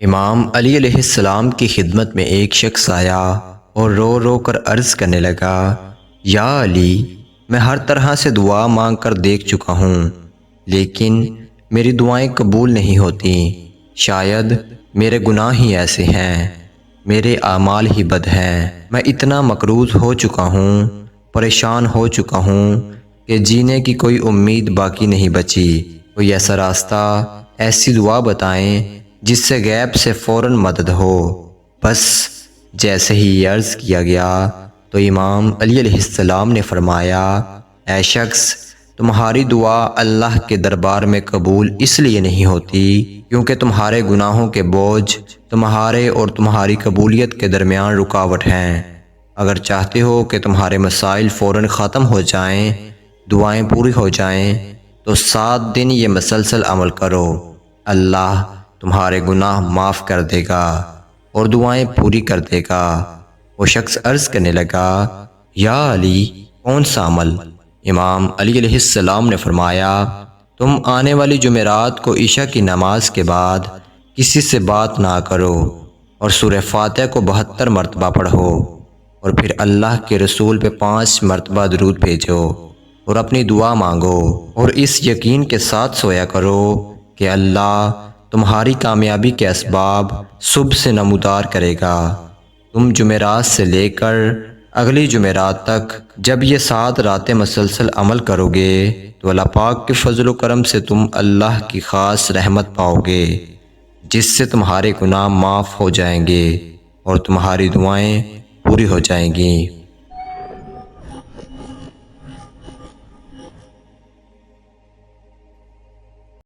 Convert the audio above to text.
امام علی علیہ السلام کی خدمت میں ایک شخص آیا اور رو رو کر عرض کرنے لگا، یا علی، میں ہر طرح سے دعا مانگ کر دیکھ چکا ہوں، لیکن میری دعائیں قبول نہیں ہوتی۔ شاید میرے گناہ ہی ایسے ہیں، میرے اعمال ہی بد ہیں۔ میں اتنا مقروض ہو چکا ہوں، پریشان ہو چکا ہوں کہ جینے کی کوئی امید باقی نہیں بچی۔ کوئی ایسا راستہ، ایسی دعا بتائیں جس سے غیب سے فوراً مدد ہو۔ بس جیسے ہی یہ عرض کیا گیا تو امام علی علیہ السلام نے فرمایا، اے شخص، تمہاری دعا اللہ کے دربار میں قبول اس لیے نہیں ہوتی کیونکہ تمہارے گناہوں کے بوجھ تمہارے اور تمہاری قبولیت کے درمیان رکاوٹ ہیں۔ اگر چاہتے ہو کہ تمہارے مسائل فوراً ختم ہو جائیں، دعائیں پوری ہو جائیں، تو 7 دن یہ مسلسل عمل کرو۔ اللہ تمہارے گناہ معاف کر دے گا اور دعائیں پوری کر دے گا۔ وہ شخص عرض کرنے لگا، یا علی، کون سا عمل؟ امام علی علیہ السلام نے فرمایا، تم آنے والی جمعرات کو عشاء کی نماز کے بعد کسی سے بات نہ کرو اور سورہ فاتحہ کو 72 مرتبہ پڑھو، اور پھر اللہ کے رسول پہ 5 مرتبہ درود بھیجو اور اپنی دعا مانگو، اور اس یقین کے ساتھ سویا کرو کہ اللہ تمہاری کامیابی کے اسباب صبح سے نمودار کرے گا۔ تم جمعرات سے لے کر اگلی جمعرات تک جب یہ 7 راتیں مسلسل عمل کرو گے تو اللہ پاک کے فضل و کرم سے تم اللہ کی خاص رحمت پاؤ گے، جس سے تمہارے گناہ معاف ہو جائیں گے اور تمہاری دعائیں پوری ہو جائیں گی۔